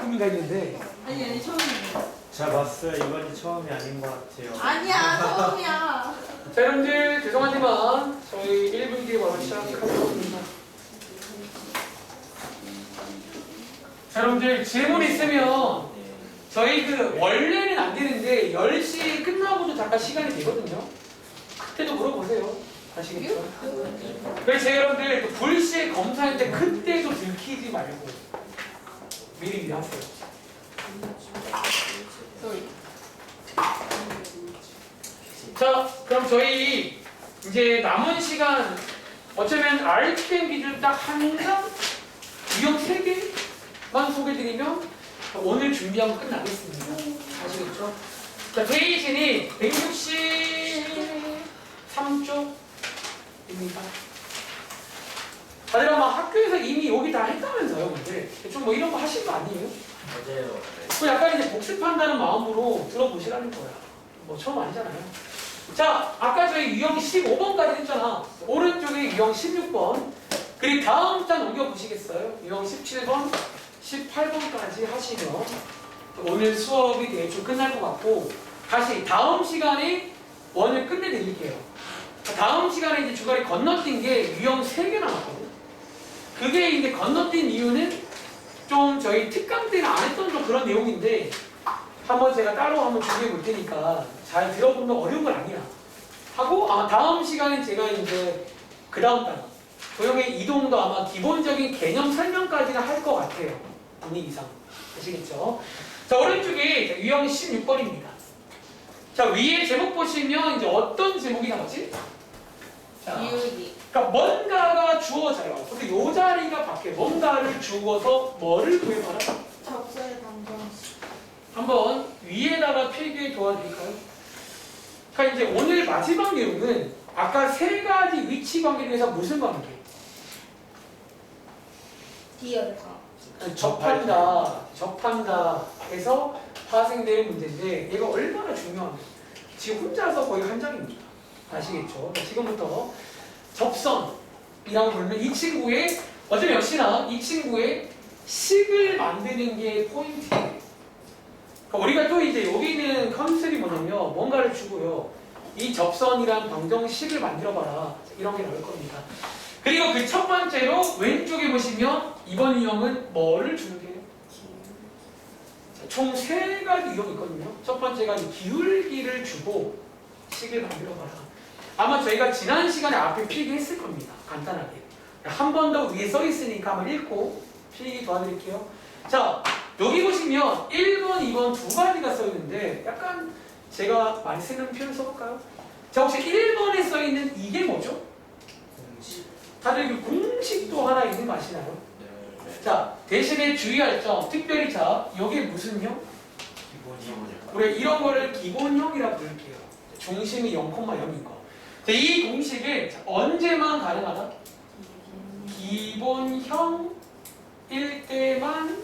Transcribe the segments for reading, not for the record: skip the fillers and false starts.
의미가 있는데. 아니 처음이에요. 제가 봤어요. 이번이 처음이 아닌 것 같아요. 아니야 처음이야. 자, 여러분들 죄송하지만 저희 1분 뒤에 바로 시작하겠습니다. 자, 여러분들 질문 있으면 저희 원래는 안 되는데 10시 끝나고도 잠깐 시간이 되거든요. 그때도 물어보세요. 아시겠죠? 그래서 제가 여러분들 불시에 검사했는데 그때도 들키지 말고 미리 하세요. 자, 그럼 저희 이제 남은 시간 어쩌면 RTM 기준 딱 항상 유형 3개만 소개드리면 오늘 준비한 거 끝나겠습니다. 아시겠죠? 자, 페이지는 163쪽입니다. 다들 아마 학교에서 이미 여기 다 했다면서요, 근데 좀 뭐 이런 거 하신 거 아니에요? 맞아요. 그 약간 이제 복습한다는 마음으로 들어보시라는 거야. 뭐 처음 아니잖아요. 자, 아까 저희 유형 15번까지 했잖아. 오른쪽에 유형 16번. 그리고 다음 장 넘겨보시겠어요? 유형 17번, 18번까지 하시면 오늘 수업이 대충 끝날 것 같고 다시 다음 시간에 원을 끝내드릴게요. 다음 시간에 이제 중간에 건너뛴 게 유형 3개 남았거든요. 그게 이제 건너뛴 이유는 좀 저희 특강 때는 안 했던 좀 그런 내용인데 한번 제가 따로 한번 준비해 볼 테니까 잘 들어보면 어려운 건 아니야 하고 다음 시간에 제가 이제 그 다음 달 도형의 이동도 아마 기본적인 개념 설명까지는 할 것 같아요. 분위기상 아시겠죠? 자, 오른쪽에 유형 16번입니다. 자, 위에 제목 보시면 이제 어떤 제목이 나오지? 자, 이유기. 그러니까 뭔가가 주어져요. 근데 요 자리가 밖에 뭔가를 주어서 뭐를 구해봐라? 접수의 방정식. 한번 위에다가 필기해 도와드릴까요? 그러니까 이제 오늘 마지막 내용은 아까 세 가지 위치 관계에 대해서 무슨 관계? 디어가. 접한다 해서 파생되는 문제인데 얘가 얼마나 중요하면 지금 혼자서 거의 한 장입니다. 아시겠죠? 지금부터 접선이라고 부르는 이 친구의 어쩌면 역시나 이 친구의 식을 만드는 게 포인트예요. 그러니까 우리가 또 이제 여기는 컨셉이 뭐냐면 뭔가를 주고요. 이 접선이란 방정식을 만들어봐라. 이런 게 나올 겁니다. 그리고 그 첫 번째로 왼쪽에 보시면 이번 유형은 뭐를 주는 게요? 총 세 가지 유형이 있거든요. 첫 번째가 기울기를 주고 식을 만들어봐라. 아마 저희가 지난 시간에 앞에 필기했을 겁니다. 간단하게. 한 번 더 위에 써 있으니까 한번 읽고 필기 도와드릴게요. 자, 여기 보시면 1번, 2번 두 가지가 써 있는데 약간 제가 많이 쓰는 표현 써볼까요? 자, 혹시 1번에 써 있는 이게 뭐죠? 공식. 다들 그 공식도 하나 있는 거 아시나요? 네. 자, 대신에 주의할 점, 특별히 자, 여기 무슨 형? 기본이요. 우리 이런 거를 기본형이라고 부를게요. 중심이 0,0인 거. 자, 이 공식을 언제만 가능하다? 기본형일 때만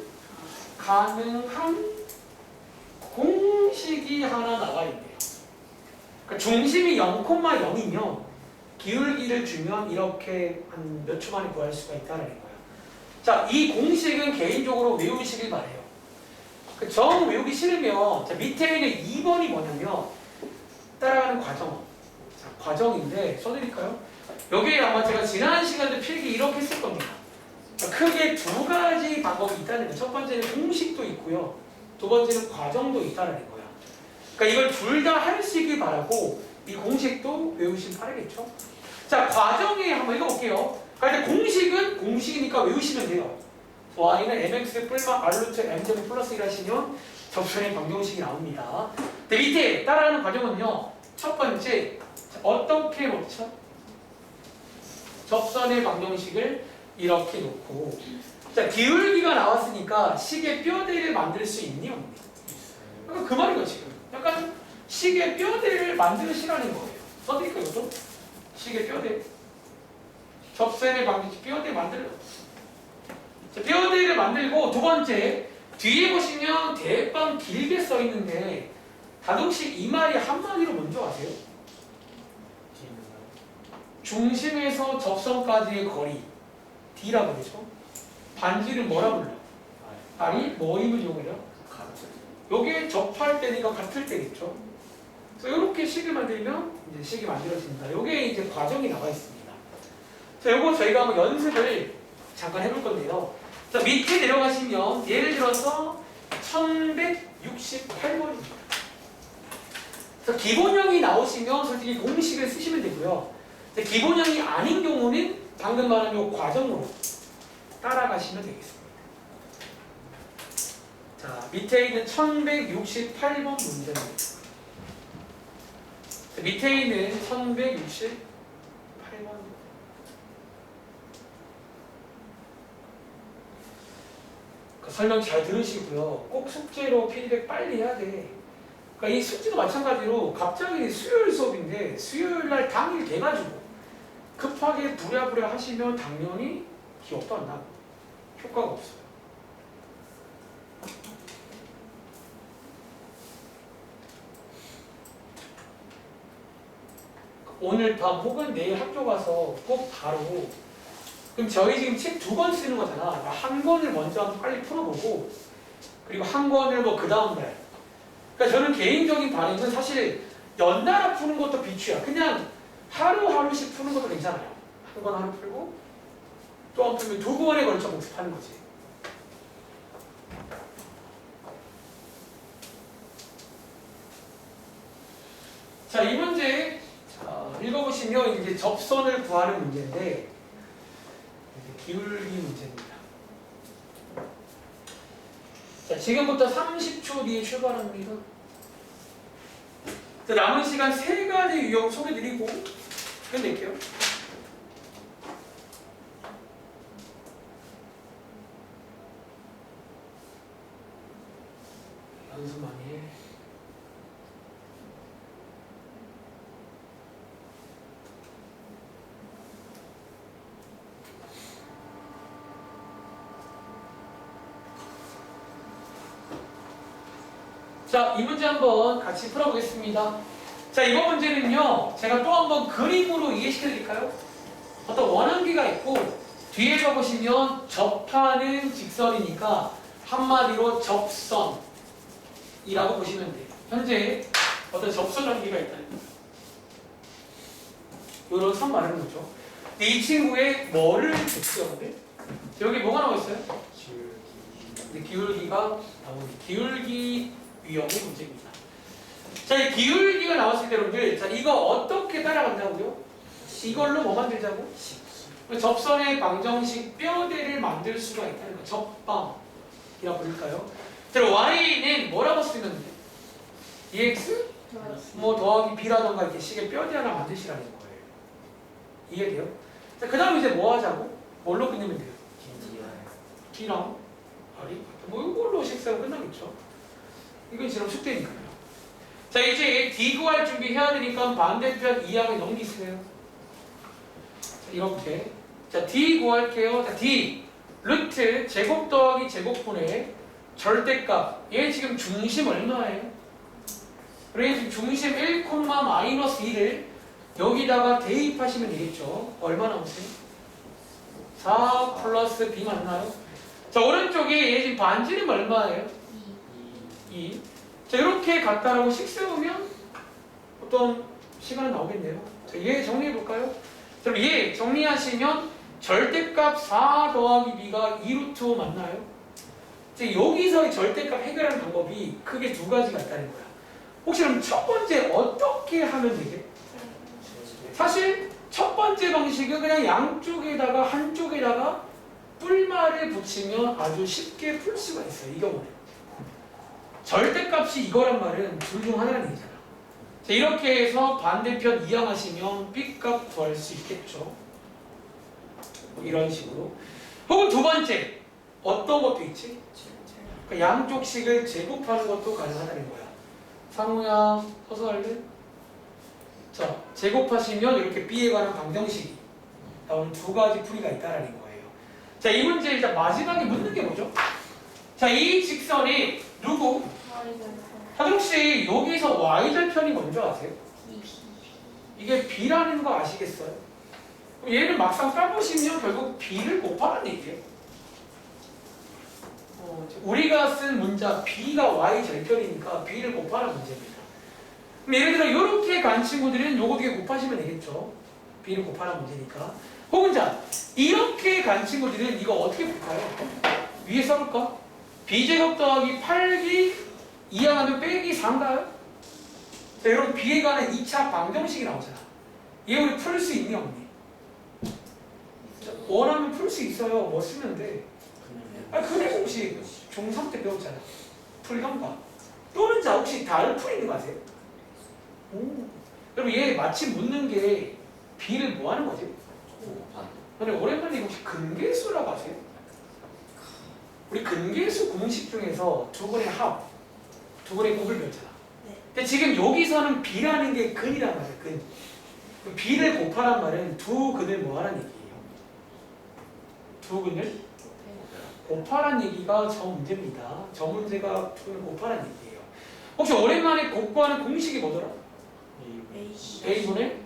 가능한 공식이 하나 나와 있네요. 그러니까 중심이 0,0이면 기울기를 주면 이렇게 한 몇 초 만에 구할 수가 있다는 거예요. 자, 이 공식은 개인적으로 외우시길 바래요. 그 정 외우기 싫으면 자, 밑에 있는 2번이 뭐냐면 따라가는 과정. 자, 과정인데 써드릴까요? 여기에 아마 제가 지난 시간에 필기 이렇게 했을 겁니다. 자, 크게 두 가지 방법이 있다는 거예요. 첫 번째는 공식도 있고요. 두 번째는 과정도 있다는 거예요. 그러니까 이걸 둘 다 하시길 바라고 이 공식도 외우시면 빠르겠죠? 자, 과정에 한번 읽어볼게요. 그러니까 공식은 공식이니까 외우시면 돼요. y는 mx 뿔만 r루트 m제곱 플러스 1 하시면 접선의 방정식이 나옵니다. 근데 밑에 따라가는 과정은요. 첫 번째, 어떻게 놓죠? 접선의 방정식을 이렇게 놓고 자, 기울기가 나왔으니까 식의 뼈대를 만들 수 있니 없니? 그러니까 그 말이죠 지금. 약간 식의 뼈대를 만드시라는 거예요. 써드릴까요 이것도? 식의 뼈대. 접선의 방정식 뼈대 만들어. 자, 뼈대를 만들고 두 번째 뒤에 보시면 대빵 길게 써 있는데 다동식 이 말이 한마디로 뭔지 아세요? 중심에서 접선까지의 거리 D라고 그러죠. 반지를 뭐라 불러? R이 뭐 힘을 이용해요? 가르쳐. 여기에 접할 때니까 같을 때겠죠. 그래서 이렇게 식을 만들면 이제 식이 만들어진다. 이게 이제 과정이 나와 있습니다. 자, 요거 저희가 한번 연습을 잠깐 해볼 건데요. 자, 밑에 내려가시면 예를 들어서 1168번입니다. 그래서 기본형이 나오시면 솔직히 공식을 쓰시면 되고요. 기본형이 아닌 경우는 방금 말한 요 과정으로 따라가시면 되겠습니다. 자, 밑에 있는 1168번 문제입니다. 밑에 있는 1168번. 설명 잘 들으시고요. 꼭 숙제로 피드백 빨리 해야 돼. 그러니까 이 숙제도 마찬가지로 갑자기 수요일 수업인데 수요일 날 당일 돼가지고 급하게 부랴부랴 하시면 당연히 기억도 안 나고 효과가 없어요. 오늘 밤 혹은 내일 학교 가서 꼭 바로 그럼 저희 지금 책 2권 쓰는 거잖아. 한 권을 먼저 한번 빨리 풀어보고 그리고 한 권을 뭐 그 다음 날. 그러니까 저는 개인적인 반응은 사실 연달아 푸는 것도 비추야. 그냥 하루하루씩 푸는 것도 괜찮아요. 한 권 하루 풀고 또 한 풀면 2권에 걸쳐 복습하는 거지. 자, 이 문제 읽어보시면 이제 접선을 구하는 문제인데 기울기 문제입니다. 자, 지금부터 30초 뒤에 출발합니다. 자, 남은 시간 3가지 유형 소개드리고 끝낼게요. 연습 많이 해. 자, 이 문제 한번 같이 풀어보겠습니다. 자, 이번 문제는요, 제가 또 한번 그림으로 이해시켜 드릴까요? 어떤 원한기가 있고, 뒤에 가보시면 접하는 직선이니까 한마디로 접선이라고 보시면 돼요. 현재 어떤 접선 한기가 있다는 거예요. 이런 선 말하는 거죠. 근데 이 친구의 뭐를 대표하는데? 여기 뭐가 나와 있어요? 기울기가 나오는 기울기 위험의 문제입니다. 자, 이 기울기가 나왔을 때 여러분들, 자, 이거 어떻게 따라간다고요? 이걸로 뭐 만들자고? 접선의 방정식 뼈대를 만들 수가 있다는 거. 접방이라고 부를까요? 자, y는 뭐라고 쓰면 돼? EX? 뭐 더하기 b라던가 이렇게 식의 뼈대 하나 만드시라는 거예요. 이해돼요? 자, 그 다음 이제 뭐 하자고? 뭘로 끝내면 돼요? b랑 r이 뭐 이걸로 식사가 끝나겠죠. 이건 지금 숙제니까요. 자, 이제 D 구할 준비해야 되니까 반대편 이항에 넘기세요. 자, 이렇게. 자, D 구할게요. 자, D. 루트 제곱 더하기 제곱분의 절대값. 얘 지금 중심 얼마예요? 그래, 지금 중심 1,-2를 여기다가 대입하시면 되겠죠. 얼마 나오세요? 4 플러스 B 맞나요? 자, 오른쪽에 얘 지금 반지름 얼마예요? 2. 자, 이렇게 갖다라고 식 세우면 어떤 시간이 나오겠네요. 자, 얘 정리해볼까요? 그럼 얘 정리하시면 절대값 4 더하기 b가 2루트 5 맞나요? 자, 여기서의 절대값 해결하는 방법이 크게 2가지가 있다는 거야. 혹시 그럼 첫 번째 어떻게 하면 되게? 사실 첫 번째 방식은 그냥 양쪽에다가 한쪽에다가 뿔말을 붙이면 아주 쉽게 풀 수가 있어요. 이 경우는. 절대값이 이거란 말은 둘 중 하나라는 얘기잖아. 자, 이렇게 해서 반대편 이항하시면 B값 구할 수 있겠죠. 이런 식으로. 혹은 두 번째, 어떤 것도 있지? 그러니까 양쪽 식을 제곱하는 것도 가능하다는 거야. 상우야, 서서 할래? 자, 제곱하시면 이렇게 B에 관한 방정식이 나오는 2가지 풀이가 있다는 거예요. 자, 이 문제 일단 마지막에 묻는 게 뭐죠? 자, 이 직선이 누구? 다들 혹시 여기서 y절편이 뭔지 아세요? 이게 b라는 거 아시겠어요? 그럼 얘를 막상 빼보시면 결국 b를 곱하는 얘기예요. 우리가 쓴 문자 B가 Y 절편이니까 B를 곱하라는 문제입니다. 그럼 예를 들어 이렇게 간 친구들은 요거 두개 곱하시면 되겠죠. B를 곱하라는 문제니까. 혹은 자 이렇게 간 친구들은 이거 어떻게 볼까요? 위에 써볼까? B제곱 더하기 8기 이항하면 빼기 4인가요? 자, 여러분 B에 관한 2차 방정식이 나오잖아. 얘 우리 풀 수 있니 없니? 자, 원하면 풀 수 있어요. 뭐 쓰면 돼. 그래 혹시 중3 때 배웠잖아. 풀경과. 또는 자 혹시 달 풀이는 거 아세요? 오. 여러분 얘 마침 묻는 게 B를 뭐 하는 거지? 근데 오랜만에 혹시 근계수라고 아세요? 우리 근계수 공식 중에서 두 분의 합, 두 분의 곱을 배웠잖아. 네. 근데 지금 여기서는 B라는 게 근이란 말이야, 근. 그럼 B를 곱하란 말은 두 근을 뭐 하란 얘기예요? 두 근을 곱하란 얘기가 저 문제입니다. 저 문제가 두 근을 곱하란 얘기예요. 혹시 오랜만에 곱구하는 공식이 뭐더라? A분의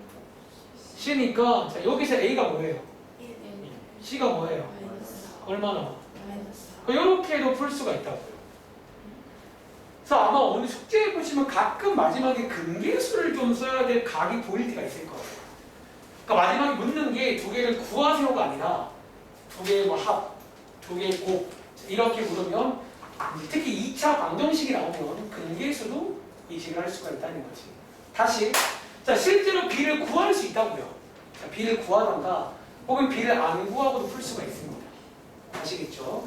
C니까 자, 여기서 A가 뭐예요? C가 뭐예요? 얼마나? 이렇게도 풀 수가 있다고요. 그래서 아마 오늘 숙제해 보시면 가끔 마지막에 근계수를 좀 써야 될 각이 보일 때가 있을 거예요. 그러니까 마지막에 묻는 게 두 개를 구하세요가 아니라 두 개의 뭐 합, 두 개의 곱 이렇게 물으면 특히 2차 방정식이 나오면 근계수도 이식을 할 수가 있다는 거지. 다시 자 실제로 B를 구할 수 있다고요. 자, B를 구하던가 혹은 B를 안 구하고도 풀 수가 있습니다. 아시겠죠?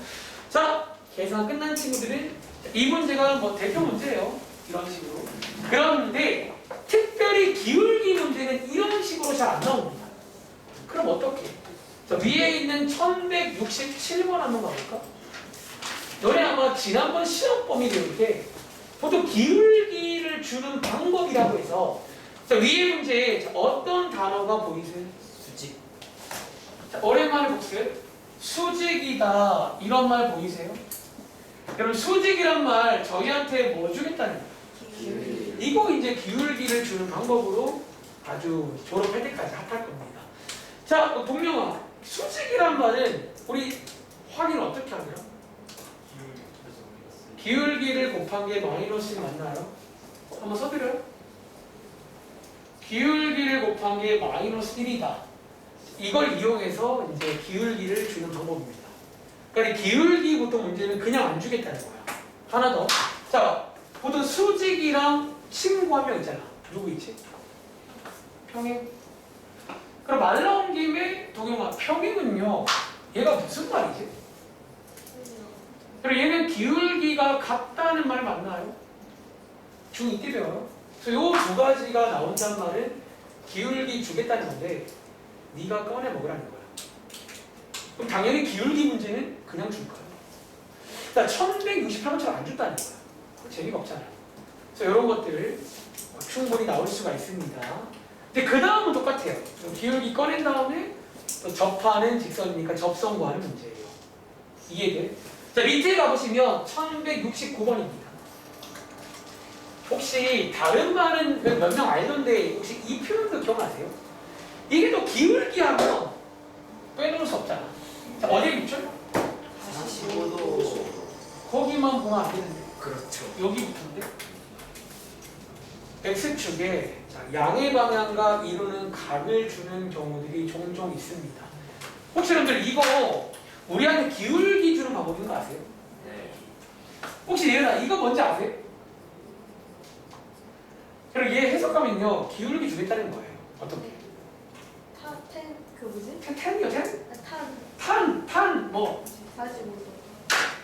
자, 계산 끝난 친구들은 이 문제가 뭐 대표 문제예요. 이런 식으로. 그런데 특별히 기울기 문제는 이런 식으로 잘 안 나옵니다. 그럼 어떻게? 자, 위에 있는 1167번 한번 가볼까? 너네 아마 지난번 시험 범위 배울 때 보통 기울기를 주는 방법이라고 해서 자, 위에 문제에 어떤 단어가 보이세요? 수직. 자, 오랜만에 복습. 수직이다 이런 말 보이세요? 여러분 수직이란 말 저희한테 뭐 주겠다는 거예요? 이거 이제 기울기를 주는 방법으로 아주 졸업할 때까지 핫할 겁니다. 자, 동명아 수직이란 말은 우리 확인 어떻게 하냐? 기울기를 곱한 게 마이너스 맞나요? 한번 써드려요? 기울기를 곱한 게 마이너스 1이다. 이걸 이용해서 이제 기울기를 주는 방법입니다. 그러니까 기울기 보통 문제는 그냥 안 주겠다는 거야. 하나 더. 자, 보통 수직이랑 친구 한 명 있잖아. 누구 있지? 평행. 그럼 말 나온 김에 동영아 평행은요. 얘가 무슨 말이지? 그리고 얘는 기울기가 같다는 말 맞나요? 중2 때 배워요. 그래서 요 두 가지가 나온단 말은 기울기 주겠다는 건데 네가 꺼내 먹으라는 거야. 그럼 당연히 기울기 문제는 그냥 줄 거야. 그러니까 1168원처럼 안 준다는 거야. 재미가 없잖아요. 그래서 이런 것들 충분히 나올 수가 있습니다. 근데 그 다음은 똑같아요. 기울기 꺼낸 다음에 또 접하는 직선이니까 접선 구하는 문제예요. 이해돼? 자, 밑에 가보시면 1169번입니다. 혹시 다른 말은 몇 명 알던데 혹시 이 표현도 기억나세요? 이게 또 기울기 하면 빼놓을 수 없잖아. 자, 어디에 붙죠? 45도. 거기만 보면 안 되는데. 그렇죠. 여기 붙는데? X축에 양의 방향과 이루는 각을 주는 경우들이 종종 있습니다. 혹시 여러분들 이거 우리한테 기울기 주는 방법인 거 아세요? 네. 혹시 얘들아 이거 뭔지 아세요? 그리고 얘 해석하면요 기울기 주겠다는 거예요. 어떻게? 그 뭐지? 텐이요 탄 탄 뭐 45도.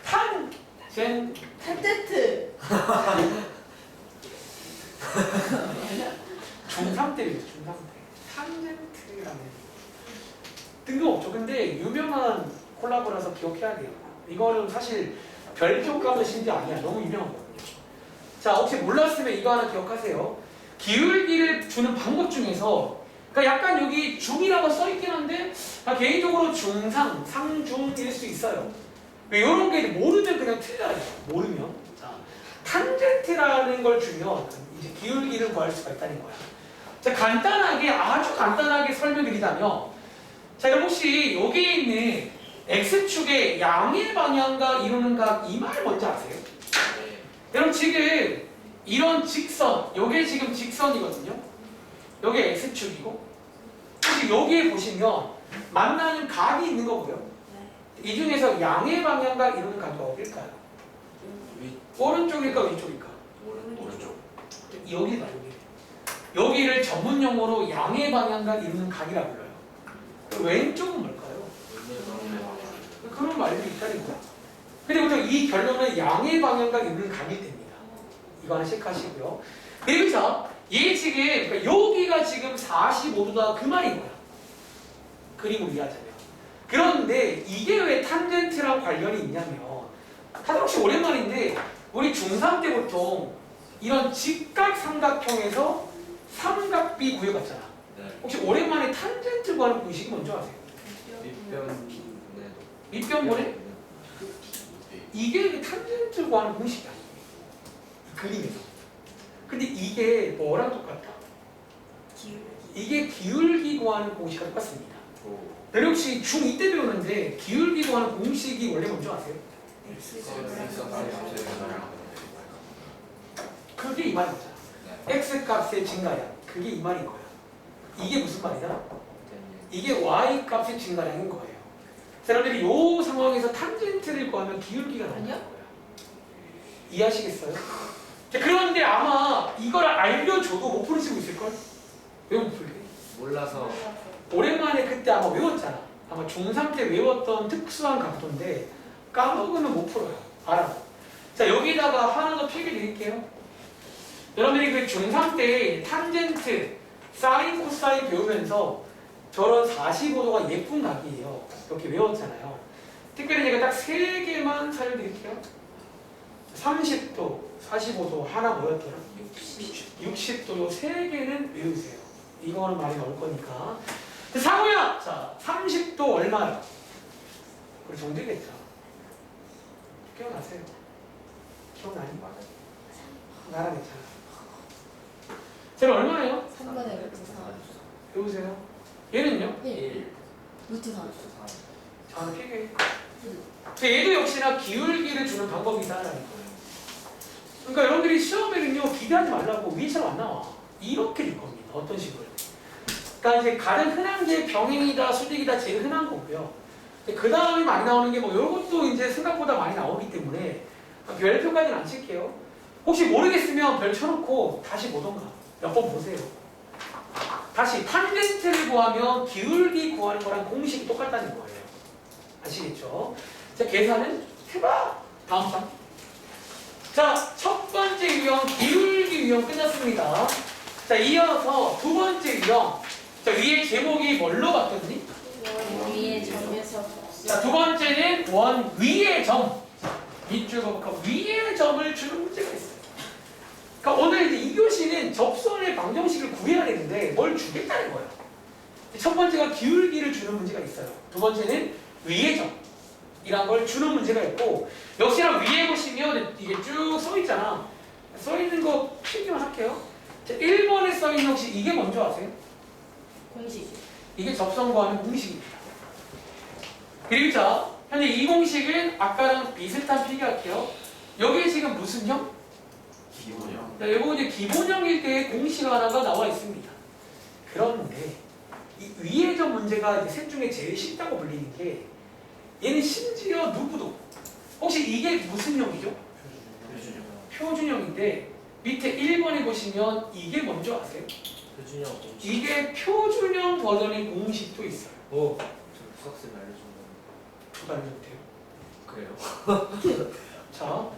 탄젠 탄제트. 중3 때입니다. 중3 때 탄젠트라는 뜬금없죠. 근데 유명한 콜라보라서 기억해야 돼요. 이거는 사실 별표값은 심지어 아니야. 너무 유명한 거거든요. 자, 혹시 몰랐으면 이거 하나 기억하세요. 기울기를 주는 방법 중에서 그러니까 약간 여기 중이라고 써있긴 한데 개인적으로 중상, 상중일 수 있어요. 이런 게 모르면 그냥 틀려요. 모르면. 자, 탄젠트라는 걸 주면 이제 기울기를 구할 수가 있다는 거야. 자, 간단하게 아주 간단하게 설명드리자면 자, 그럼 혹시 여기에 있는 X축의 양의 방향과 이루는 각 이 말 뭔지 아세요? 네. 여러분 지금 이런 직선, 요게 지금 직선이거든요. 요게 X축이고 혹시 여기에 보시면 만나는 각이 있는 거고요. 네. 이 중에서 양의 방향과 이루는 각이 어딜까요? 위 오른쪽일까 왼쪽일까? 오른쪽. 여기다 여기. 여기를 전문 용어로 양의 방향과 이루는 각이라고 불러요. 그럼 왼쪽은 뭘까요? 그런 말도 있다는 거야. 근데 보통 이 결론은 양의 방향과 이루는 각이 됩니다. 이거 하나 체크하시고요. 그리고 자, 얘 지금 그러니까 여기가 지금 45도다 그 말인 거야. 그림을 이해하자면. 그런데 이게 왜 탄젠트랑 관련이 있냐면 다들 혹시 오랜만인데 우리 중3 때 보통 이런 직각 삼각형에서 삼각비 구해봤잖아. 네. 혹시 오랜만에 탄젠트 구하는 공식이 뭔지 아세요? 밑변분의? 이게 탄젠트 구하는 공식이 아니에요. 이 그림에서. 근데 이게 뭐랑 똑같다? 기울기. 이게 기울기 구하는 공식과 똑같습니다. 여러분 혹시 중2 때 배우는데 기울기 구하는 공식이 원래 뭔지 아세요? 그게 이 말인 거잖아. x 값의 증가량. 그게 이 말인 거야. 이게 무슨 말이야? 이게 y 값의 증가량인 거예요. 여러분들이 이 상황에서 탄젠트를 구하면 기울기가 나오는 거야. 이해하시겠어요? 자, 그런데 아마 이걸 알려줘도 못 풀으시고 있을걸? 왜 못 풀게? 몰라서. 오랜만에 그때 아마 외웠잖아. 아마 중3 때 외웠던 특수한 각도인데 까먹으면 못 풀어요. 알아. 자, 여기다가 하나 더 필기 드릴게요. 여러분들이 그 중3 때 탄젠트, 사인, 코사인 배우면서 저런 45도가 예쁜 각이에요. 이렇게 외웠잖아요. 특별히 제가 딱 3개만 살려드릴게요. 30도, 45도 하나 뭐였더라? 60도 요 3개는 외우세요. 이거는 많이 나올 거니까. 상우야! 자, 30도 얼마야? 우리 정되겠죠? 기억나세요? 기억나니? 나랑 괜찮아. 제가 얼마예요? 3번에 루트 4. 배우세요. 얘는요? 1. 루트 4. 자, 피게. 얘도 역시나 기울기를 주는 방법이다라는 거예요. 그러니까 여러분들이 시험에는요, 기대하지 말라고 위에처럼 안 나와. 이렇게 될 겁니다. 어떤 식으로. 그러니까 이제 가장 흔한 게 병행이다, 수직이다 제일 흔한 거고요. 그 다음에 많이 나오는 게 뭐 이런 것도 이제 생각보다 많이 나오기 때문에 별표까지는 안 칠게요. 혹시 모르겠으면 별 쳐놓고 다시 보던가 몇 번 보세요. 다시 탄젠트를 구하면 기울기 구하는 거랑 공식이 똑같다는 거예요. 아시겠죠? 자, 계산은 해봐. 다음 장. 자, 첫 번째 유형 기울기 유형 끝났습니다. 자, 이어서 두 번째 유형. 자, 위에 제목이 뭘로 바뀌었니? 위에 점에서. 자, 두 번째는 원 위의 점. 밑줄 그러니까 위의 점을 주는 문제가 있어요. 그러니까 오늘 이제 2교시는 접선의 방정식을 구해야 되는데 뭘 주겠다는 거예요. 첫 번째가 기울기를 주는 문제가 있어요. 두 번째는 위의 점이란 걸 주는 문제가 있고 역시나 위에 보시면 이게 쭉 써 있잖아. 써 있는 거 필기만 할게요. 자, 1번에 써 있는 혹시 이게 뭔지 아세요? 공식. 이게 접선 구하는 공식입니다. 그리고 자, 현재 이 공식은 아까랑 비슷한 필기할게요. 여기 지금 무슨 형? 기본형. 자, 이거 이제 기본형일 때의 공식 하나가 나와 있습니다. 그런데 이 위의 점 문제가 이제 셋 중에 제일 쉽다고 불리는 게 얘는 심지어 누구도 혹시 이게 무슨 형이죠? 표준형인데 밑에 1번에 보시면 이게 뭔지 아세요? 표준형. 이게 표준형 버전의 공식도 있어요. 오. 저 수학쌤 알려준 저도 알려도 돼요? 그래요. 자,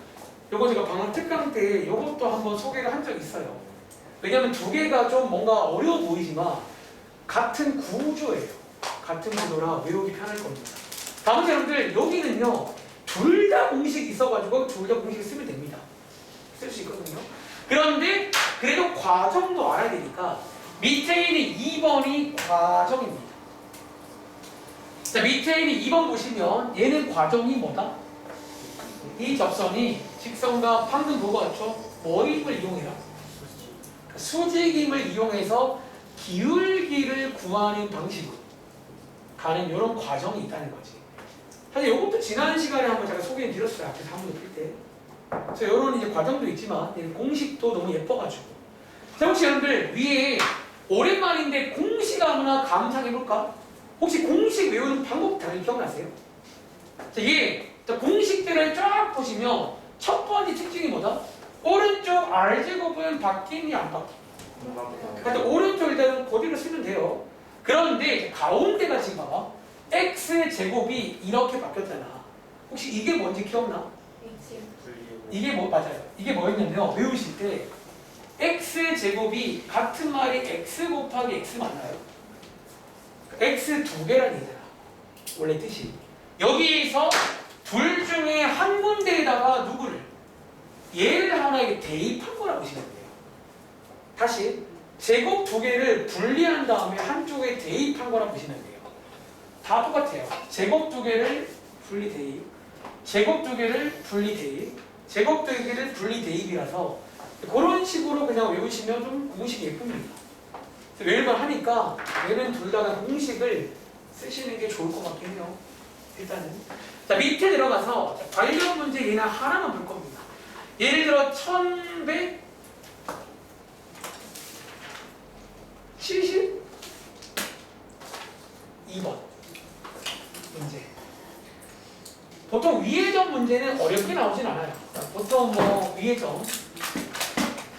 요거 제가 방학 특강 때 요것도 한번 소개를 한 적이 있어요. 왜냐면 두 개가 좀 뭔가 어려워 보이지만 같은 구조예요. 같은 구조라 외우기 편할 겁니다. 다음 사람들 여기는요 둘 다 공식이 있어가지고 둘 다 공식을 쓰면 됩니다. 쓸 수 있거든요. 그런데 그래도 과정도 알아야 되니까 밑에 있는 2번이 과정입니다. 자, 밑에 있는 2번 보시면 얘는 과정이 뭐다? 이 접선이 직선과 판근도가 같죠? 뭐임을 이용해라? 수직임을 이용해서 기울기를 구하는 방식으로 가는 이런 과정이 있다는 거지. 사실 이것도 지난 시간에 한번 제가 소개해 드렸어요. 앞에서 한번 높일 때. 그래서 이런 이제 과정도 있지만 공식도 너무 예뻐가지고. 자, 혹시 여러분들 위에 오랜만인데 공식 아무나 감상해 볼까? 혹시 공식 외우는 방법 당연히 기억나세요? 자, 자, 공식들을 쫙 보시면 첫 번째 특징이 뭐다? 오른쪽 R제곱은 바뀌니 안 바뀌니? 그러니까 오른쪽 일단은 그대로 쓰면 돼요. 그런데 가운데가 지금 봐봐. X제곱이 이렇게 바뀌었잖아. 혹시 이게 뭔지 기억나? 이게 맞아요. 이게 뭐였냐면 외우실 때 X제곱이 같은 말이 X 곱하기 X 맞나요? X 두 개란 얘기잖아. 원래 뜻이. 여기에서 둘 중에 한 군데에다가 누구를? 얘를 하나에게 대입한 거라고 보시면 돼요. 다시 제곱 두 개를 분리한 다음에 한쪽에 대입한 거라고 보시면 돼요. 다 똑같아요. 제곱 두 개를 분리 대입, 제곱 두 개를 분리 대입, 제곱 두 개를 분리 대입이라서 그런 식으로 그냥 외우시면 좀 공식이 예쁩니다. 외울만 하니까 얘는 둘 다 공식을 쓰시는 게 좋을 것 같긴 해요. 일단은 자, 밑에 들어가서 관련 문제 얘는 하나만 볼 겁니다. 예를 들어 1172번 문제. 보통 위의 점 문제는 어렵게 나오진 않아요. 보통 뭐 위의 점,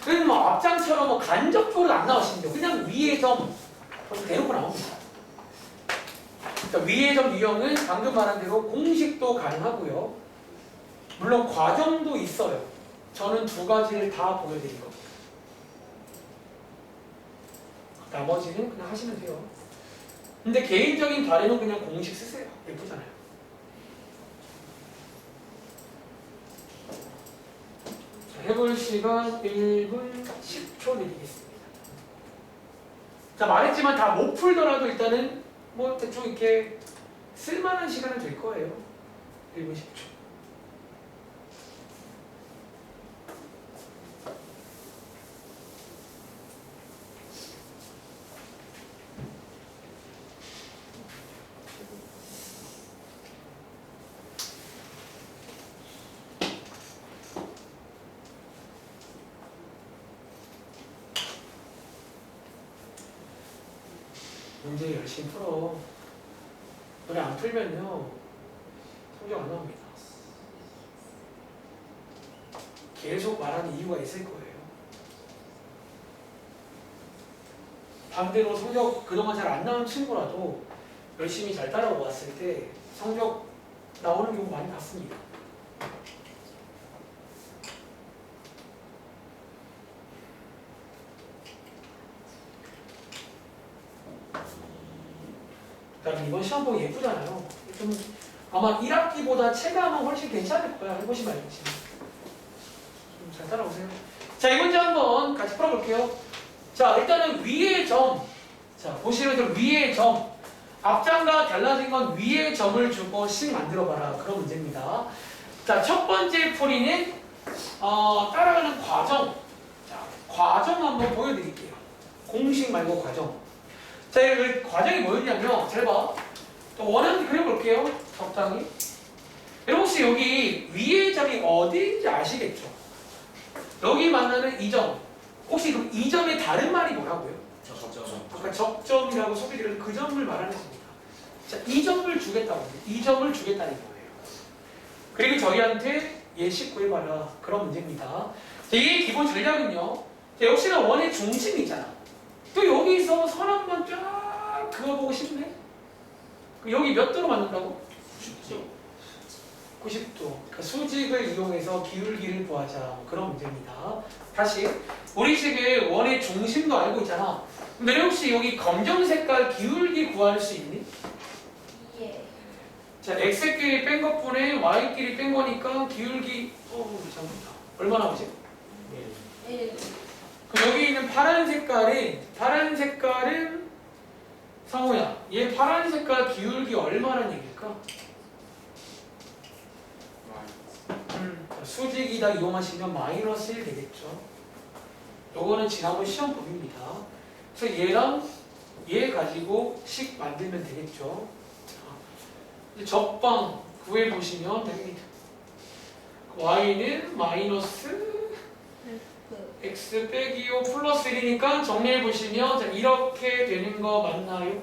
그래서 뭐 앞장처럼 뭐 간접적으로 안 나오시는데 그냥 위의 점 대놓고 나옵니다. 그러니까 위의 점 유형은 방금 말한 대로 공식도 가능하고요. 물론 과정도 있어요. 저는 두 가지를 다 보여드린 겁니다. 나머지는 그냥 하시면 돼요. 근데 개인적인 바램은 그냥 공식 쓰세요. 예쁘잖아요. 자, 해볼 시간 1분 10초 드리겠습니다. 자, 말했지만 다 못 풀더라도 일단은 뭐 대충 이렇게 쓸만한 시간은 될 거예요. 1분 10초. 문제 열심히 풀어. 노래 안 풀면요 성적 안 나옵니다. 계속 말하는 이유가 있을 거예요. 반대로 성적 그동안 잘 안 나온 친구라도 열심히 잘 따라왔을 때 성적 나오는 경우 많이 봤습니다. 그다음에 이번 시험 보기 예쁘잖아요. 좀 아마 1학기보다 체감은 훨씬 괜찮을 거야. 해보시면 알겠지. 좀 잘 따라오세요. 자, 이 문제 한번 같이 풀어볼게요. 자, 일단은 위의 점. 자, 보시면 위의 점. 앞장과 달라진 건 위의 점을 주고 식 만들어봐라. 그런 문제입니다. 자, 첫 번째 풀이는 따라가는 과정. 자, 과정 한번 보여드릴게요. 공식 말고 과정. 자, 그 과정이 뭐였냐면, 잘 봐. 또 원하는 그려볼게요. 적당히. 여러분 혹시 여기 위의 점이 어디인지 아시겠죠? 여기 만나는 이 점. 혹시 그럼 이 점의 다른 말이 뭐라고요? 아까 적점이라고 소개드린 그 점을 말하는 겁니다. 자, 이 점을 주겠다고 합니다. 이 점을 주겠다는 거예요. 그리고 저희한테 예식 구해봐라. 그런 문제입니다. 자, 이게 기본 전략은요. 자, 역시나 원의 중심이 있잖아. 또 여기서 선 한번 쫙 그어보고 싶네? 여기 몇 도로 맞는다고? 90도. 그러니까 수직을 이용해서 기울기를 구하자. 그런 문제입니다. 다시 우리 식의 원의 중심도 알고 있잖아. 근데 혹시 여기 검정 색깔 기울기 구할 수 있니? 예. 자, x끼리 뺀 것분에 y끼리 뺀 거니까 기울기 잠깐만. 얼마나 오지? 1. 그럼 여기 있는 파란 색깔은 상호야. 얘 파란 색깔 기울기 얼마나 얘기일까? 수직이다 이용하시면 마이너스 1 되겠죠. 요거는 지난번 시험법입니다. 그래서 얘랑 얘 가지고 식 만들면 되겠죠. 자, 적방 구해보시면 됩니다. y는 마이너스 x 빼기 5 플러스 1이니까 정리해보시면 자, 이렇게 되는 거 맞나요?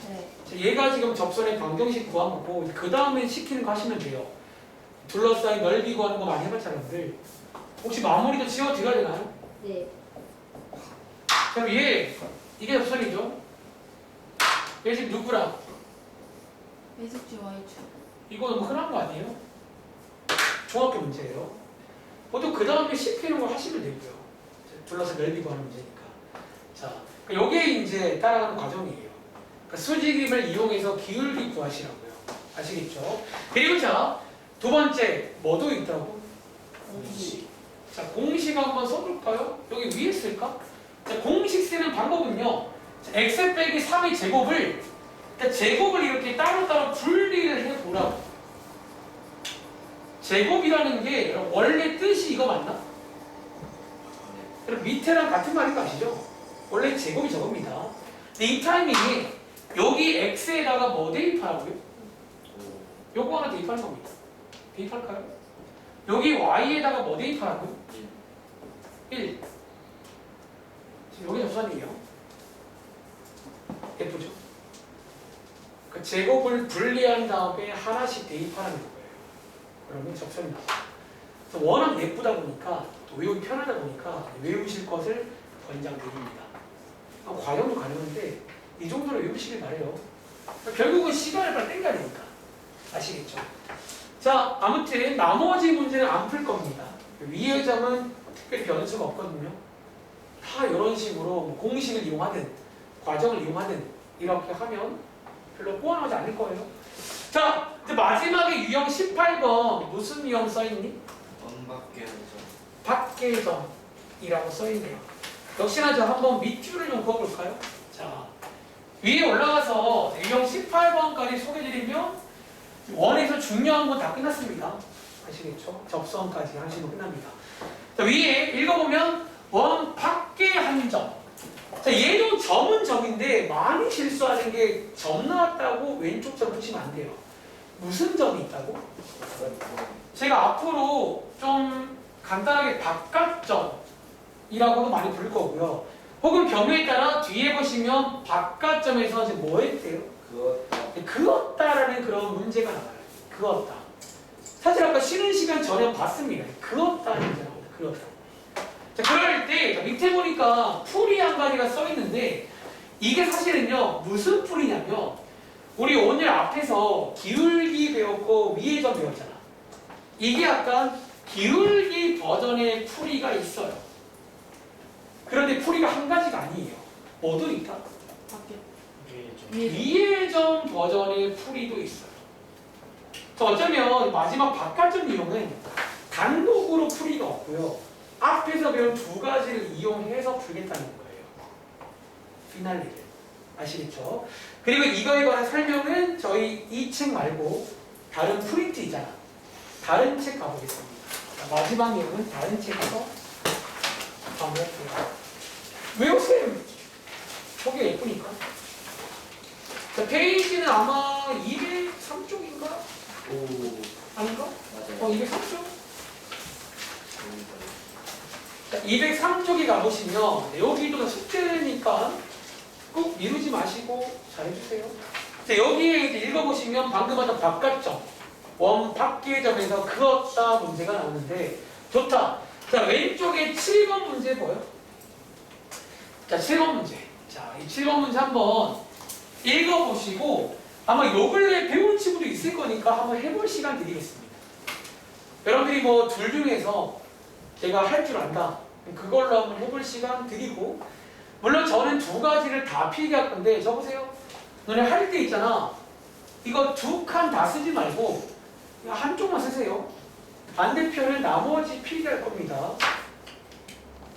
네. 자, 얘가 지금 접선의 방정식 구한 거고 그 다음에 시키는 거 하시면 돼요. 둘러싸인 넓이 구하는 거 많이 해봤잖아요. 여러분들. 혹시 마무리도 지워드려야 되나요? 네. 그럼 얘 이게 접선이죠? 얘 지금 누구랑? X축 Y축. 이거 너무 흔한 거 아니에요? 중학교 문제예요. 보통 그 다음에 시키는 걸 하시면 되고요. 둘러서 넓이 구하는 문제니까. 자, 요게 이제 따라가는 과정이에요. 그러니까 수직임을 이용해서 기울기 구하시라고요. 아시겠죠? 그리고 자, 두 번째 뭐도 있다고? 공식. 자, 공식 한번 써볼까요? 여기 위에 쓸까? 자, 공식 쓰는 방법은요. 자, x 빼기 3의 제곱을 그러니까 제곱을 이렇게 따로따로 분리를 해보라고. 제곱이라는 게 원래 뜻이 이거 맞나? 여러분 밑에랑 같은 말인 거 아시죠? 원래 제곱이 저겁니다. 근데 이 타이밍에 여기 x에다가 뭐 대입하라고요? 요거 하나 대입하는 겁니다. 대입할까요? 여기 y에다가 뭐 대입하라고요? 1. 지금 여기 접선이에요. 예쁘죠? 그 제곱을 분리한 다음에 하나씩 대입하라는 거예요. 그러면 접선이 나와요. 그래서 워낙 예쁘다 보니까 또 외우기 편하다 보니까 외우실 것을 권장드립니다. 과정도 가능한데 이 정도로 외우시길 바래요. 결국은 시간을 빨리 땡겨야 되니까. 아시겠죠? 자, 아무튼 나머지 문제는 안 풀 겁니다. 위의 점은 특별히 변수가 없거든요. 다 이런 식으로 뭐 공식을 이용하든 과정을 이용하든 이렇게 하면 별로 꼬아나지 않을 거예요. 자, 이제 마지막에 유형 18번 무슨 유형 써있니? 언밖에 안 점. 밖의 점이라고 써있네요. 역시나 저 한번 밑줄을 좀 그어볼까요? 자, 위에 올라가서 유형 18번까지 소개드리면 원에서 중요한 건 다 끝났습니다. 아시겠죠? 접선까지 하시면 끝납니다. 자, 위에 읽어보면 원 밖의 한 점. 자, 얘도 점은 점인데 많이 실수하는 게 점 나왔다고 왼쪽 점 붙이면 안 돼요. 무슨 점이 있다고? 제가 앞으로 좀 간단하게 바깥점이라고도 많이 부를 거고요. 혹은 경우에 따라 뒤에 보시면 바깥점에서 이제 뭐 했대요? 그었다라는 그런 문제가 나와요. 그었다. 사실 아까 쉬는 시간 전에 봤습니다. 그었다는 문제 나옵니다. 그었다. 자, 그럴 때 밑에 보니까 풀이 한 가지가 써 있는데 이게 사실은요 무슨 풀이냐면 우리 오늘 앞에서 기울기 배웠고 위의 점 배웠잖아. 이게 약간 기울기 버전의 풀이가 있어요. 그런데 풀이가 한 가지가 아니에요. 뭐도 있다? 위의 점 버전의 풀이도 있어요. 어쩌면 마지막 바깥점 이용은 단독으로 풀이가 없고요. 앞에서 배운 두 가지를 이용해서 풀겠다는 거예요. 피날레를. 아시겠죠? 그리고 이거에 관한 설명은 저희 이 책 말고 다른 프린트 있잖아. 다른 책 가보겠습니다. 자, 마지막 내용은 다른 책에서 가볼게요. 왜요, 쌤? 저게 예쁘니까. 자, 페이지는 아마 203쪽인가? 오. 아닌가? 맞아요. 203쪽? 자, 203쪽에 가보시면 여기도 숙제니까 꼭 미루지 마시고 잘 해주세요. 자, 여기에 이제 읽어보시면 방금 하던 바깥점, 원 밖의 점에서 그었다 문제가 나오는데 좋다. 자, 왼쪽에 7번 문제 보여? 자, 7번 문제. 자, 이 7번 문제 한번 읽어보시고 아마 요 근래 배운 친구도 있을 거니까 한번 해볼 시간 드리겠습니다. 여러분들이 뭐 둘 중에서 제가 할 줄 안다. 그걸로 한번 해볼 시간 드리고 물론 저는 두 가지를 다 필기할 건데 저 보세요. 너네 할 때 있잖아. 이거 두 칸 다 쓰지 말고 한쪽만 쓰세요. 반대편은 나머지 필기할 겁니다.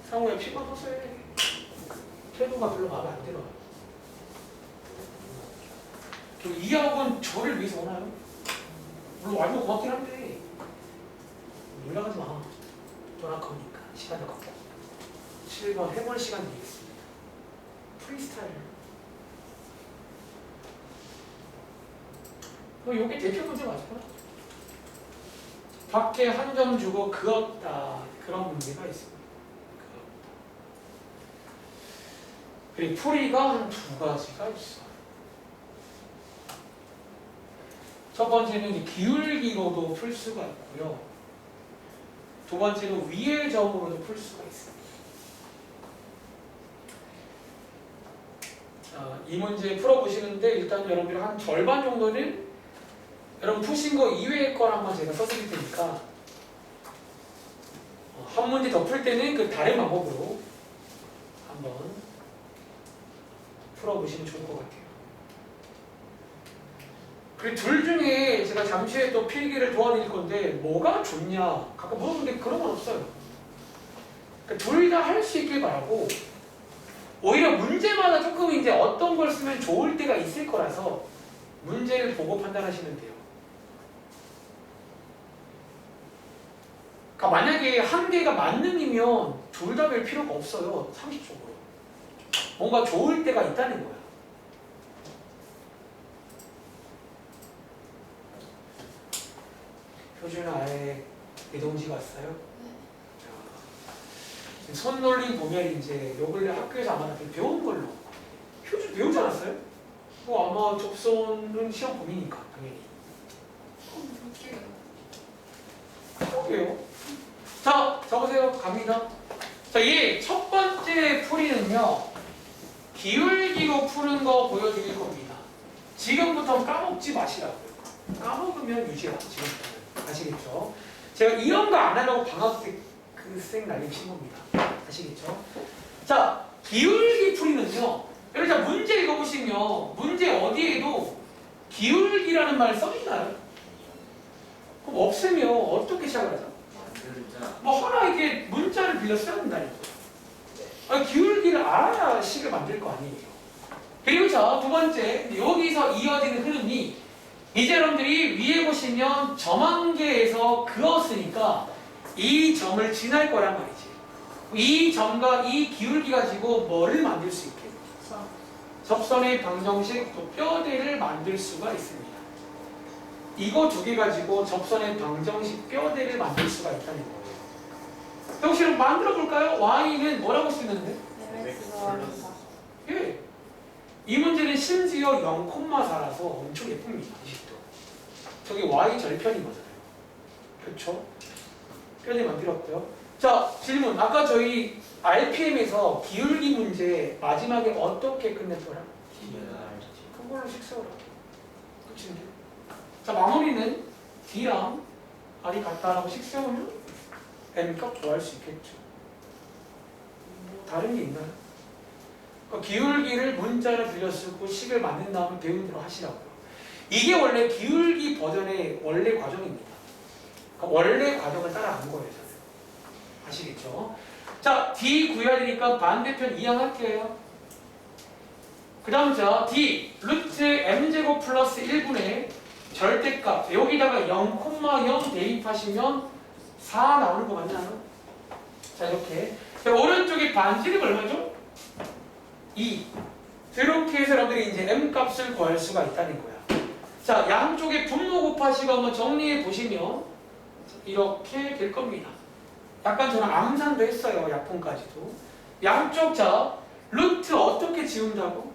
상호야 피가 서서해. 태도가 별로 마음에 안 들어요. 이 학원 저를 위해서 오나요? 물론 완전 고맙긴 한데 연락하지 마. 전화 거니까 시간도 갖고 7번 해볼 시간 드리겠습니다. 프리스타일. 요게 대표 문제 맞을까? 밖에 한 점 주고 그었다. 그런 문제가 있습니다. 그었다. 그리고 풀이가 한 두 가지가 있어. 첫 번째는 이제 기울기로도 풀 수가 있고요. 두 번째는 위의 점으로도 풀 수가 있습니다. 자, 이 문제 풀어보시는데 일단 여러분들 한 절반 정도는 여러분 푸신 거 이외의 거랑만 제가 써드릴 테니까 한 문제 더 풀 때는 그 다른 방법으로 한번 풀어보시면 좋을 것 같아요. 그리고 둘 중에 제가 잠시 후에 또 필기를 도와드릴 건데 뭐가 좋냐 가끔 물어보는데 그런 건 없어요. 그러니까 둘 다 할 수 있길 바라고 오히려 문제마다 조금 이제 어떤 걸 쓰면 좋을 때가 있을 거라서 문제를 보고 판단하시면 돼요. 그러니까 만약에 한 개가 만능이면 둘 다 별 필요가 없어요. 상식적으로. 뭔가 좋을 때가 있다는 거야. 표준은 아예 내동지가 왔어요? 자, 손놀림 보면 이제 요 근래 학교에서 아마 배운 걸로 표준 배우지 않았어요? 아마 접선은 시험 범위니까 당연히. 그러게요. 자, 적으세요. 갑니다. 자, 이 첫 번째 풀이는요. 기울기로 푸는 거 보여드릴 겁니다. 지금부터 까먹지 마시라고요. 까먹으면 유지라 지금부터는. 아시겠죠? 제가 이런 거 안 하려고 방학 때 그 쌩 날림 친 겁니다. 아시겠죠? 자, 기울기 풀이는요. 여러분 자 문제 읽어보시면 문제 어디에도 기울기라는 말 써있나요? 그럼 없으면 어떻게 시작을 하죠? 뭐 하나 이렇게 문자를 빌려 써야 된다니까. 기울기를 알아야 식을 만들 거 아니에요. 그리고 자, 두 번째 여기서 이어지는 흐름이 이제 여러분들이 위에 보시면 점 한 개에서 그었으니까 이 점을 지날 거란 말이지. 이 점과 이 기울기 가지고 뭐를 만들 수 있게? 접선의 방정식 또 뼈대를 만들 수가 있습니다. 이거 두 개 가지고 접선의 방정식 뼈대를 만들 수가 있다는 거예요. 혹시 그럼 만들어 볼까요? y는 뭐라고 쓰는데? 예. 이 문제는 심지어 0,4라서 엄청 예쁩니다. 이 식도. 저기 y 절편인 거잖아요. 그렇죠? 뼈대 만들었고요. 자, 질문. 아까 저희 RPM에서 기울기 문제 마지막에 어떻게 끝냈더라? 그걸로 식 세우라. 끝인데. 자, 마무리는 D랑 R이 같다라고 식 세우면 N값 구할 수 있겠죠. 뭐 다른 게 있나요? 그러니까 기울기를 문자를 빌려 쓰고 식을 만든 다음에 배운 대로 하시라고요. 이게 원래 기울기 버전의 원래 과정입니다. 그러니까 원래 과정을 따라간 거예요. 저는. 아시겠죠? 자, D 구해야 되니까 반대편 이항할게요. 그 다음 자, D 루트 m제곱 플러스 1분의 절대값 여기다가 0,0 대입하시면 4 나오는 거 맞나요? 자, 이렇게. 자, 오른쪽에 반지름 얼마죠? 2. 이렇게 해서 여러분들이 이제 m 값을 구할 수가 있다는 거야. 자, 양쪽에 분모 곱하시고 한번 정리해 보시면 이렇게 될 겁니다. 약간 저는 암산도 했어요. 약분까지도. 양쪽 자, 루트 어떻게 지운다고?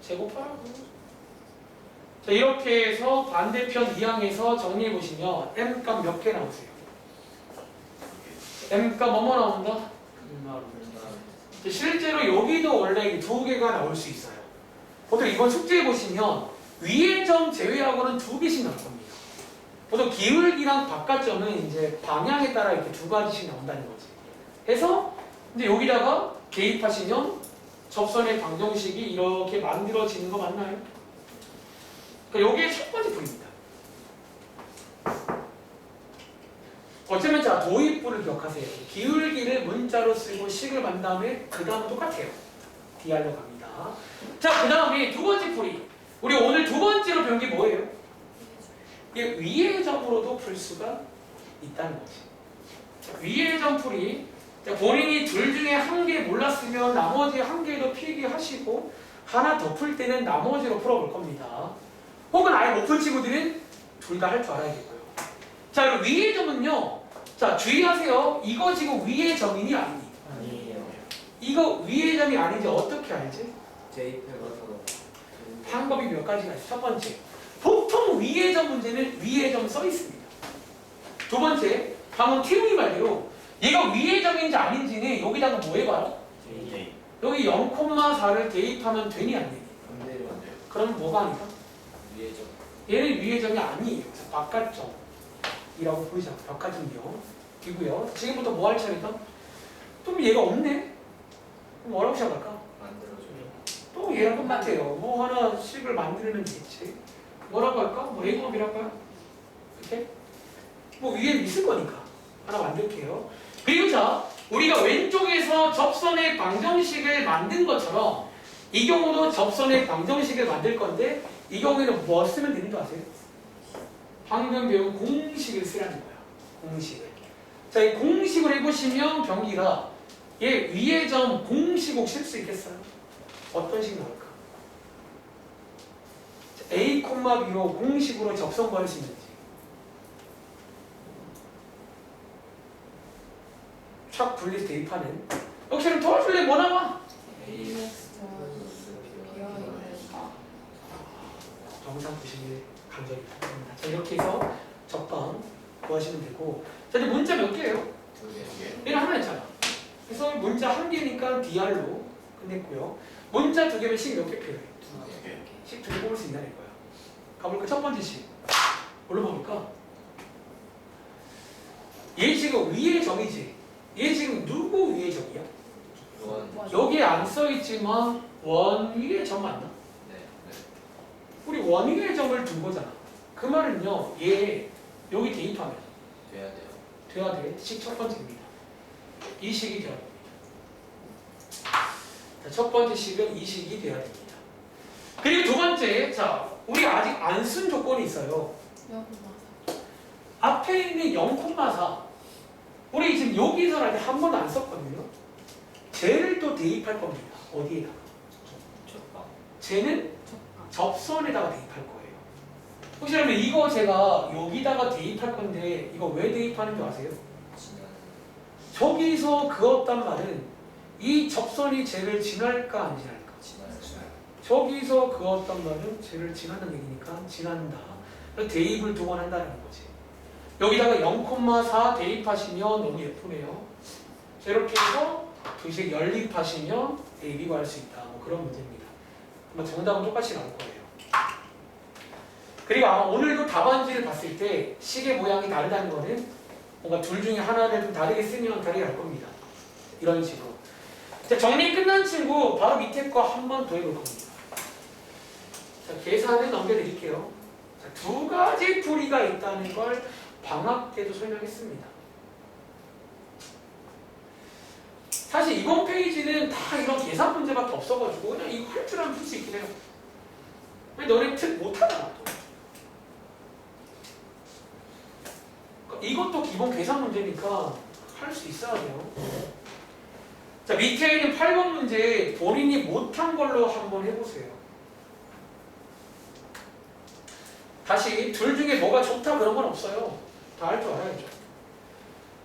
제곱하라고. 자, 이렇게 해서 반대편 이항에서 정리해 보시면 m 값 몇 개 나오세요? m 값 뭐뭐 나온다? 실제로 여기도 원래 두 개가 나올 수 있어요. 보통 이번 숙제해 보시면 위의 점 제외하고는 두 개씩 나올 겁니다. 보통 기울기랑 바깥점은 이제 방향에 따라 이렇게 두 가지씩 나온다는 거지. 해서 이제 여기다가 대입하시면 접선의 방정식이 이렇게 만들어지는 거 맞나요? 그러니까 여기에 첫 번째 풀입니다. 어쩌면 자 도입부를 기억하세요. 기울기를 문자로 쓰고 식을 만 다음에 그 다음은 똑같아요. D하러 갑니다. 자, 그 다음에 두 번째 풀이. 우리 오늘 두 번째로 배운 게 뭐예요? 이게 위의 점으로도 풀 수가 있다는 거지. 자, 위의 점 풀이. 자, 본인이 둘 중에 한 개 몰랐으면 나머지 한 개도 필기하시고 하나 더 풀 때는 나머지로 풀어볼 겁니다. 혹은 아예 못 푼 친구들은 둘 다 할 줄 알아야겠고요. 자, 그럼 위의 점은요. 자, 주의하세요. 이거 지금 위의 점이니 아니니? 아니에요. 이거 위의 점이 아닌지 어떻게 알지? 대입해봐서 방법이 몇 가지가 있어요. 첫 번째, 보통 위의 점 문제는 위의 점 써 있습니다. 두 번째, 방금 티용이 말대로 얘가 위의 점인지 아닌지는 여기다가 뭐 해봐요? 대입. 여기 0,4를 대입하면 되니 안 되니? 반대로 안 돼요. 그럼 뭐가 아닐까? 위에 점. 얘는 위의 점이 아니에요. 그래서 바깥점이라고 부르죠. 바깥점이요. 지금부터 뭐 할 차례다? 또 얘가 없네? 그럼 뭐라고 시작할까? 만들어줘요. 또 얘랑 똑같아요. 뭐 하나씩을 만들면 되겠지. 뭐라고 할까? 뭐 A곱이라고 할까요? 이렇게? 뭐 위에 있을 거니까 하나 만들게요. 그리고 자, 우리가 왼쪽에서 접선의 방정식을 만든 것처럼 이 경우도 접선의 방정식을 만들 건데 이 경우에는 뭐 쓰면 되는 줄 아세요? 방금 배운 공식을 쓰라는 거야. 공식을. 자, 이 공식을 해보시면 병기가 얘 위의 점 공식 혹 쓸 수 있겠어요? 어떤 식 나올까? A, B로 공식으로 접선 구할 수 있는지. 촥 분리해서 대입하는. 역시 그럼 도와줄래? 뭐 나와? AX 비어있는 정상 부식의 간절히 부탁드립니다. 자, 이렇게 해서 적방 구하시면 되고. 자, 이제 문자 몇 개예요? 두 개. 얘는 하나 있잖아. 그래서 문자 한 개니까 DR로 끝냈고요. 문자 두 개면 식 몇 개 필요해? 두 개. 식 두 개 뽑을 수 있다는 거야. 가볼까? 첫 번째 식. 뭘로 볼까? 얘 지금 위의 점이지. 얘 지금 누구 위의 점이야? 원. 여기에 안 써있지만 원 위의 점 맞나? 네. 네. 우리 원 위의 점을 둔 거잖아. 그 말은요. 얘 여기 대입하면 돼야 돼요. 돼야 돼. 식 첫 번째입니다. 이 식이 돼야 됩니다. 자, 첫 번째 식은 이 식이 돼야 됩니다. 그리고 두 번째, 자, 우리 아직 안 쓴 조건이 있어요. 여기마사 앞에 있는 0,4 우리 지금 여기서 할 때 한 번도 안 썼거든요. 쟤를 또 대입할 겁니다. 어디에다가? 첫방. 쟤는 적방 접선에다가 대입할 거예요. 혹시 그러면 이거 제가 여기다가 대입할 건데 이거 왜 대입하는 줄 아세요? 지난. 저기서 그었단 말은 이 접선이 쟤를 지날까 안 지날까? 지난. 저기서 그었단 말은 쟤를 지나는 얘기니까 지난다. 그래서 대입을 두 번 한다는 거지. 여기다가 0,4 대입하시면 너무 예쁘네요. 자, 이렇게 해서 두식 연립하시면 A, B 구할 수 있다. 뭐 그런 문제입니다. 아마 정답은 똑같이 나올 거예요. 그리고 아마 오늘도 답안지를 봤을 때 식의 모양이 다르다는 거는 뭔가 둘 중에 하나를 좀 다르게 쓰면 다르게 갈 겁니다. 이런 식으로. 자, 정리 끝난 친구 바로 밑에 거 한 번 더 해볼 겁니다. 자, 계산을 넘겨드릴게요. 자, 두 가지 풀이가 있다는 걸 방학 때도 설명했습니다. 사실 이번 페이지는 다 이런 계산 문제밖에 없어가지고 그냥 이거 할 줄 알면 풀 수 있긴 해요. 왜 너네 특 못하잖아. 이것도 기본 계산 문제니까 할 수 있어야 돼요. 자, 밑에 있는 8번 문제 본인이 못한 걸로 한번 해보세요. 다시 둘 중에 뭐가 좋다 그런 건 없어요. 다 할 줄 알아야죠.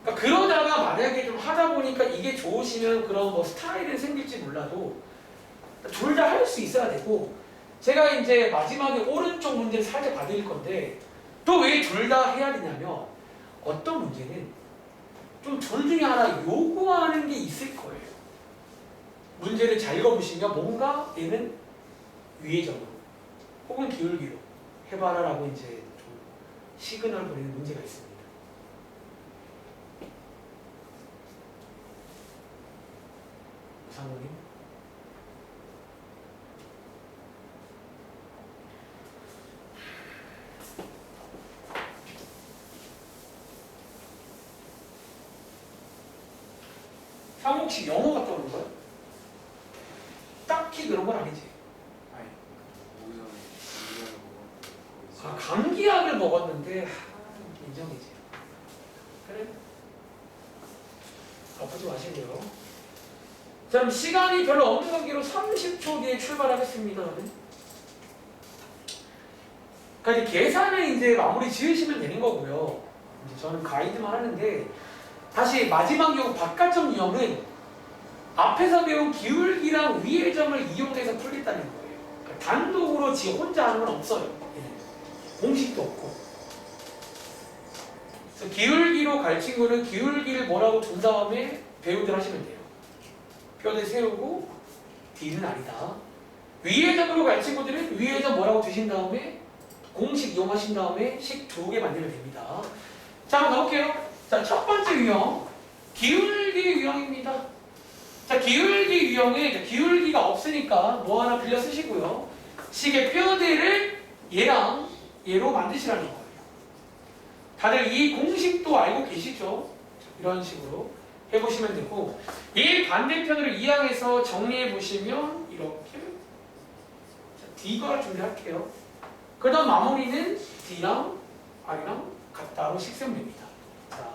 그러니까 그러다가 만약에 좀 하다 보니까 이게 좋으시면 그런 뭐 스타일은 생길지 몰라도 둘 다 할 수 있어야 되고, 제가 이제 마지막에 오른쪽 문제를 살짝 봐드릴 건데 또 왜 둘 다 해야 되냐면 어떤 문제는 좀 둘 중에 하나 요구하는 게 있을 거예요. 문제를 잘 읽어보시면 뭔가 얘는 위의 점으로 혹은 기울기로 해봐라 라고 이제 좀 시그널 보내는 문제가 있습니다. 우상호님. 상호 혹시 영어 갔다 오는 거야? 딱히 그런 건 아니지. 아니. 우선 아, 감기약을 먹었는데 인정이지. 그래? 아프지 마시고요. 자, 그럼 시간이 별로 없는 관계로 30초 뒤에 출발하겠습니다. 그러니까 이제 계산을 이제 마무리 지으시면 되는 거고요. 이제 저는 가이드만 하는데 다시 마지막 경우 바깥점 유형은 앞에서 배운 기울기랑 위의 점을 이용해서 풀겠다는 거예요. 그러니까 단독으로 지 혼자 하는 건 없어요. 얘는. 공식도 없고. 그래서 기울기로 가르친 거는 기울기를 뭐라고 둔 다음에 배우들 하시면 돼요. 뼈대 세우고 D는 아니다. 위의 점으로 가르친 것들은 위의 점 뭐라고 두신 다음에 공식 이용하신 다음에 식 2개 만들면 됩니다. 자, 한번 가볼게요. 자, 첫 번째 유형 기울기 유형입니다. 자, 기울기 유형에 기울기가 없으니까 뭐 하나 빌려 쓰시고요. 식의 뼈대를 얘랑 얘로 만드시라는 거예요. 다들 이 공식도 알고 계시죠? 이런 식으로 해보시면 되고 이 반대편으로 이항해서 정리해 보시면 이렇게 D가 준비할게요. 그 다음 마무리는 D랑 R이랑 같다로 식 세우면 됩니다. 자,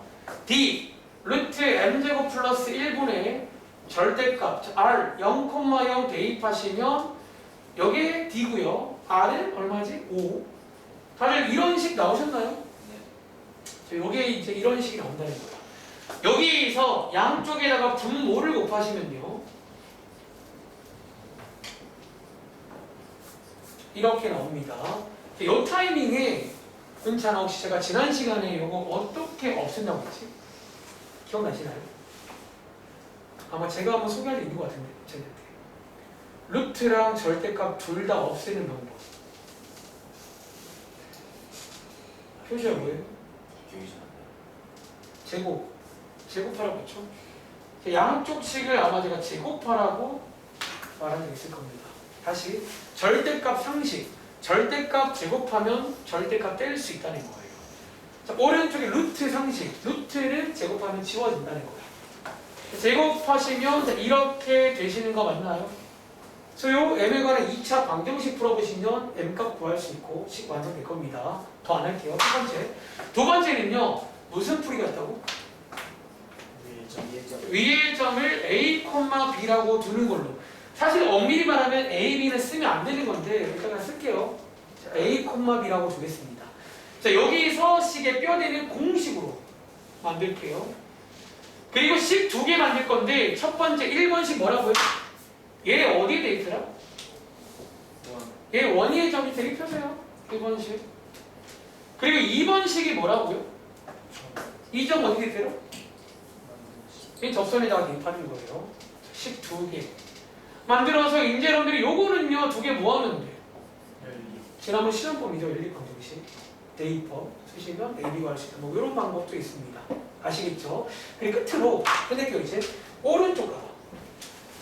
D 루트 m제곱 플러스 1분의 절대값 R 0,0 대입하시면 여기에 D고요. R은 얼마지? 5. 다들 이런 식 나오셨나요? 네. 여기에 이제 이런 식이 나온다는 거예요. 여기서 양쪽에다가 분모를 곱하시면요. 이렇게 나옵니다. 이 타이밍에 은찬아 혹시 제가 지난 시간에 이거 어떻게 없앤다고 했지? 기억나시나요? 아마 제가 한번 소개할 때 있는 것 같은데 루트랑 절대값 둘 다 없애는 방법. 표시가 뭐예요? 기억이 잘 안 나요. 제곱하라고 했죠? 양쪽 식을 아마 제가 제곱하라고 말한 적 있을 겁니다. 다시 절대값 상식, 절대값 제곱하면 절대값 뗄 수 있다는 거예요. 자, 오른쪽에 루트 상식, 루트를 제곱하면 지워진다는 거예요. 제곱하시면 이렇게 되시는 거 맞나요? 소요 m에 관한 2차 방정식 풀어보시면 m값 구할 수 있고 식 완성될 겁니다. 더 안 할게요. 첫 번째. 두 번째는요. 무슨 풀이 같다고? 위의 점을 A, B라고 두는 걸로. 사실 엄밀히 말하면 A, B는 쓰면 안 되는 건데 일단 그냥 쓸게요. 자, A, B라고 두겠습니다. 자, 여기서 식의 뼈대는 공식으로 만들게요. 그리고 식 2개 만들 건데 첫 번째 1번식 뭐라고요? 얘 어디에 대입해라? 얘 원위의 점이 대입해서요. 1번식. 그리고 2번식이 뭐라고요? 이 점 어디 대입해라? 이 접선에다가 대입하는 거예요. 식 2개. 만들어서 이제 여러분들이 요거는요 2개 뭐 하면 돼요? 지난번 시험법이죠. 연립방정식. 대입법 쓰시면 AB 구할 수 있다. 뭐 이런 방법도 있습니다. 아시겠죠? 그리고 끝으로 끝낼게요. 이제 오른쪽 가봐.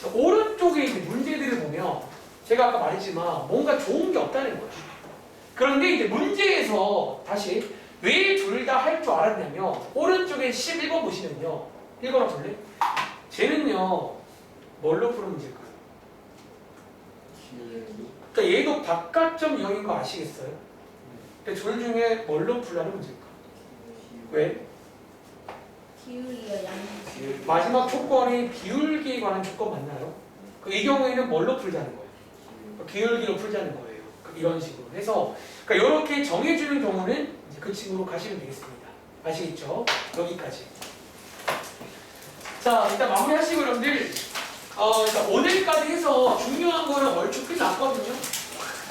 자, 오른쪽에 이제 문제들을 보면 제가 아까 말했지만 뭔가 좋은 게 없다는 거예요. 그런데 이제 문제에서 다시 왜 둘 다 할 줄 알았냐면 오른쪽에 11번 보시면요. 읽어라 볼래? 쟤는요 뭘로 푸는 문제일까요? 그러니까 얘도 바깥점 유형인 거 아시겠어요? 근데 둘 중에 뭘로 풀라는 문제일까? 왜? 기울기가 양. 마지막 조건이 기울기에 관한 조건 맞나요? 이 경우에는 뭘로 풀자는 거예요? 기울기로 풀자는 거예요. 이런 식으로 해서 그러니까 이렇게 정해주는 경우는 이제 그 친구로 가시면 되겠습니다. 아시겠죠? 여기까지. 자, 일단 마무리하시고 여러분들 일단 오늘까지 해서 중요한 거는 얼추 끝났거든요.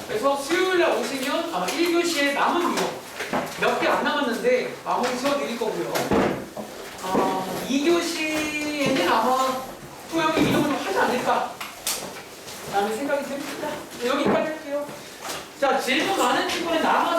그래서 수요일날 오시면 아마 1교시에 남은 유형 몇 개 안 남았는데 마무리 지어드릴 거고요. 2교시에는 아마 토형이 이동을 좀 하지 않을까 라는 생각이 듭니다. 네, 여기까지 할게요. 자, 질문 많은 친구는 남아